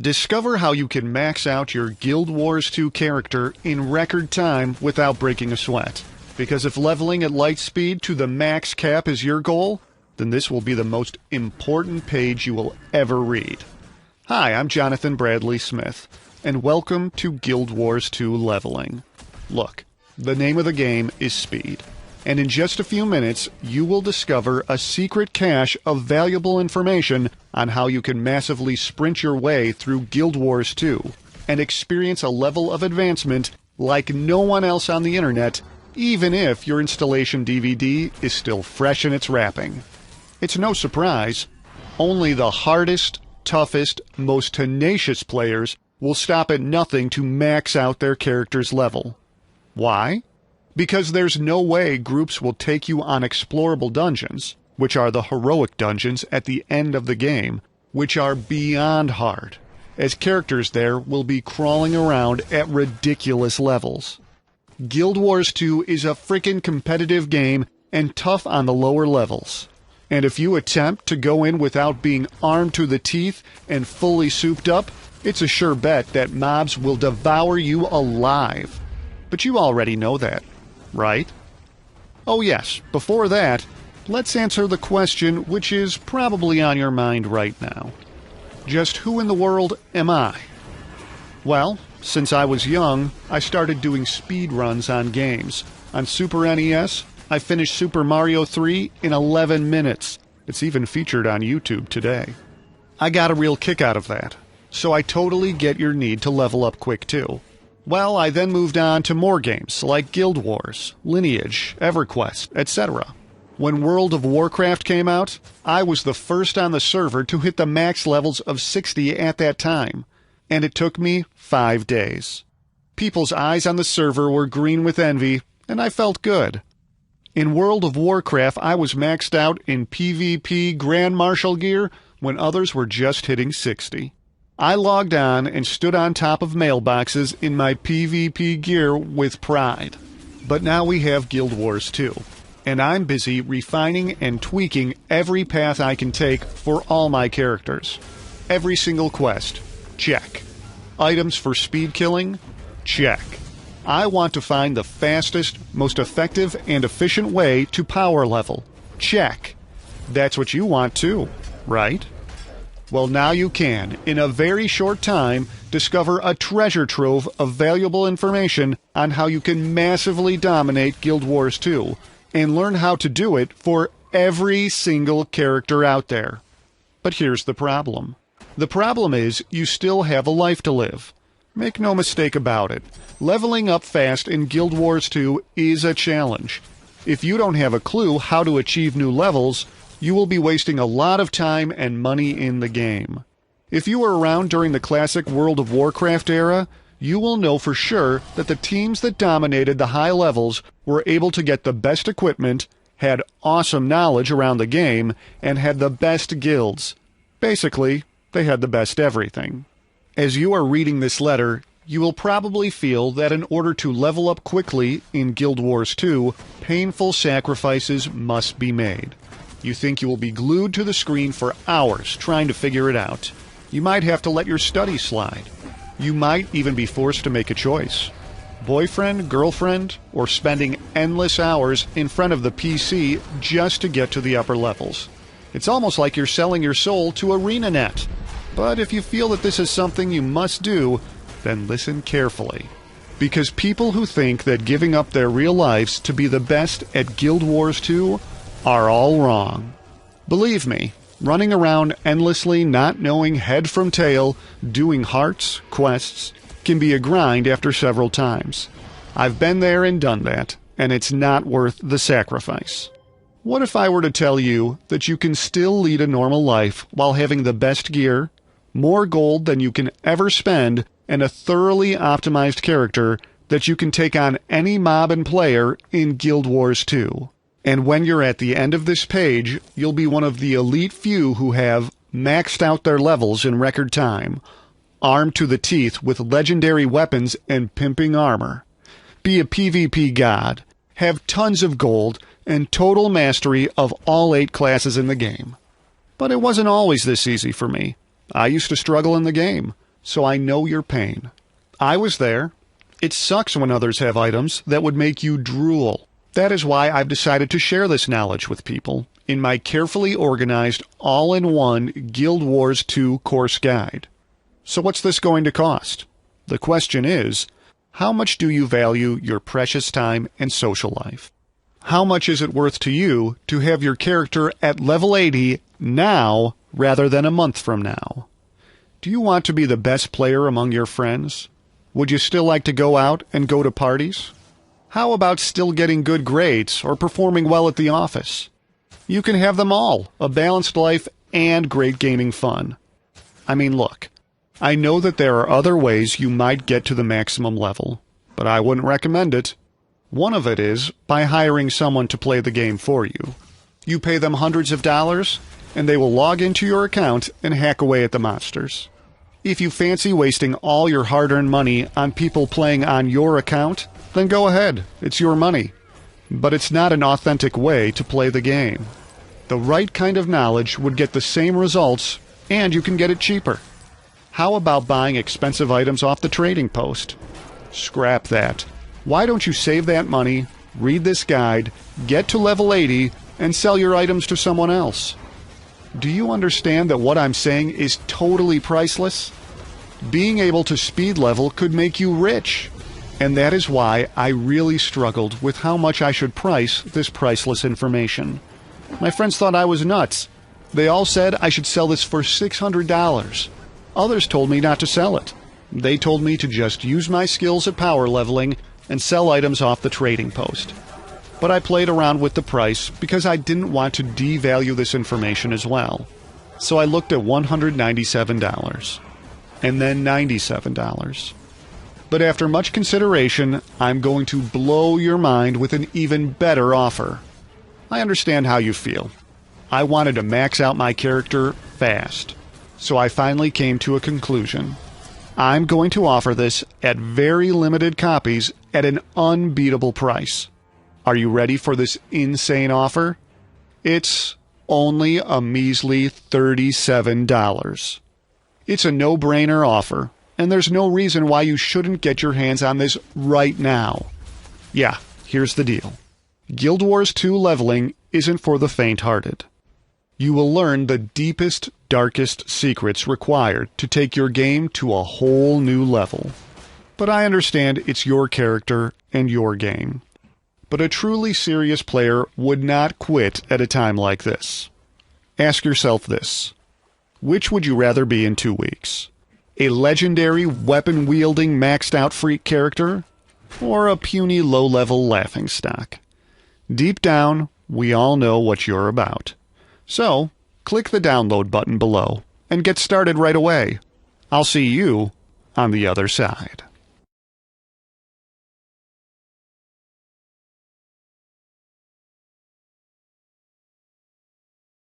Discover how you can max out your Guild Wars 2 character in record time without breaking a sweat. Because if leveling at light speed to the max cap is your goal, then this will be the most important page you will ever read. Hi, I'm Jonathan Bradley Smith, and welcome to Guild Wars 2 Leveling. Look, the name of the game is speed, and in just a few minutes you will discover a secret cache of valuable information on how you can massively sprint your way through Guild Wars 2 and experience a level of advancement like no one else on the internet, even if your installation DVD is still fresh in its wrapping. It's no surprise, only the hardest, toughest, most tenacious players will stop at nothing to max out their character's level. Why? Because there's no way groups will take you on explorable dungeons, which are the heroic dungeons at the end of the game, which are beyond hard, as characters there will be crawling around at ridiculous levels. Guild Wars 2 is a frickin' competitive game and tough on the lower levels. And if you attempt to go in without being armed to the teeth and fully souped up, it's a sure bet that mobs will devour you alive. But you already know that, right? Oh yes, before that, let's answer the question which is probably on your mind right now. Just who in the world am I? Well, since I was young, I started doing speed runs on games. On Super NES, I finished Super Mario 3 in 11 minutes. It's even featured on YouTube today. I got a real kick out of that, so I totally get your need to level up quick too. Well, I then moved on to more games like Guild Wars, Lineage, EverQuest, etc. When World of Warcraft came out, I was the first on the server to hit the max levels of 60 at that time, and it took me 5 days. People's eyes on the server were green with envy, and I felt good. In World of Warcraft, I was maxed out in PvP Grand Marshal gear when others were just hitting 60. I logged on and stood on top of mailboxes in my PvP gear with pride. But now we have Guild Wars 2, and I'm busy refining and tweaking every path I can take for all my characters. Every single quest, check. Items for speed killing, check. I want to find the fastest, most effective, and efficient way to power level, check. That's what you want too, right? Well, now you can, in a very short time, discover a treasure trove of valuable information on how you can massively dominate Guild Wars 2, and learn how to do it for every single character out there. But here's the problem. The problem is you still have a life to live. Make no mistake about it. Leveling up fast in Guild Wars 2 is a challenge. If you don't have a clue how to achieve new levels, you will be wasting a lot of time and money in the game. If you were around during the classic World of Warcraft era, you will know for sure that the teams that dominated the high levels were able to get the best equipment, had awesome knowledge around the game, and had the best guilds. Basically, they had the best everything. As you are reading this letter, you will probably feel that in order to level up quickly in Guild Wars 2, painful sacrifices must be made. You think you will be glued to the screen for hours trying to figure it out. You might have to let your studies slide. You might even be forced to make a choice. Boyfriend, girlfriend, or spending endless hours in front of the PC just to get to the upper levels. It's almost like you're selling your soul to ArenaNet. But if you feel that this is something you must do, then listen carefully. Because people who think that giving up their real lives to be the best at Guild Wars 2 are all wrong. Believe me, running around endlessly not knowing head from tail, doing hearts, quests, can be a grind after several times. I've been there and done that, and it's not worth the sacrifice. What if I were to tell you that you can still lead a normal life while having the best gear, more gold than you can ever spend, and a thoroughly optimized character that you can take on any mob and player in Guild Wars 2? And when you're at the end of this page, you'll be one of the elite few who have maxed out their levels in record time, armed to the teeth with legendary weapons and pimping armor. Be a PvP god, have tons of gold, and total mastery of all 8 classes in the game. But it wasn't always this easy for me. I used to struggle in the game. so I know your pain. I was there. It sucks when others have items that would make you drool. That is why I've decided to share this knowledge with people in my carefully organized, all-in-one Guild Wars 2 course guide. So what's this going to cost? The question is, how much do you value your precious time and social life? How much is it worth to you to have your character at level 80 now rather than a month from now? Do you want to be the best player among your friends? Would you still like to go out and go to parties? How about still getting good grades or performing well at the office? You can have them all, a balanced life and great gaming fun. I mean, look, I know that there are other ways you might get to the maximum level, but I wouldn't recommend it. One of it is by hiring someone to play the game for you. You pay them hundreds of dollars, and they will log into your account and hack away at the monsters. If you fancy wasting all your hard-earned money on people playing on your account, then go ahead, it's your money. But it's not an authentic way to play the game. The right kind of knowledge would get the same results, and you can get it cheaper. How about buying expensive items off the trading post? Scrap that. Why don't you save that money, read this guide, get to level 80, and sell your items to someone else? Do you understand that what I'm saying is totally priceless? Being able to speed level could make you rich. And that is why I really struggled with how much I should price this priceless information. My friends thought I was nuts. They all said I should sell this for $600. Others told me not to sell it. They told me to just use my skills at power leveling and sell items off the trading post. But I played around with the price because I didn't want to devalue this information as well. So I looked at $197 and then $97. But after much consideration, I'm going to blow your mind with an even better offer. I understand how you feel. I wanted to max out my character fast. So I finally came to a conclusion. I'm going to offer this at very limited copies at an unbeatable price. Are you ready for this insane offer? It's only a measly $37. It's a no-brainer offer, and there's no reason why you shouldn't get your hands on this right now. Yeah, here's the deal. Guild Wars 2 leveling isn't for the faint-hearted. You will learn the deepest, darkest secrets required to take your game to a whole new level. But I understand it's your character and your game. But a truly serious player would not quit at a time like this. Ask yourself this. Which would you rather be in 2 weeks? A legendary, weapon-wielding, maxed-out freak character? Or a puny, low-level laughingstock? Deep down, we all know what you're about. So, click the download button below and get started right away. I'll see you on the other side.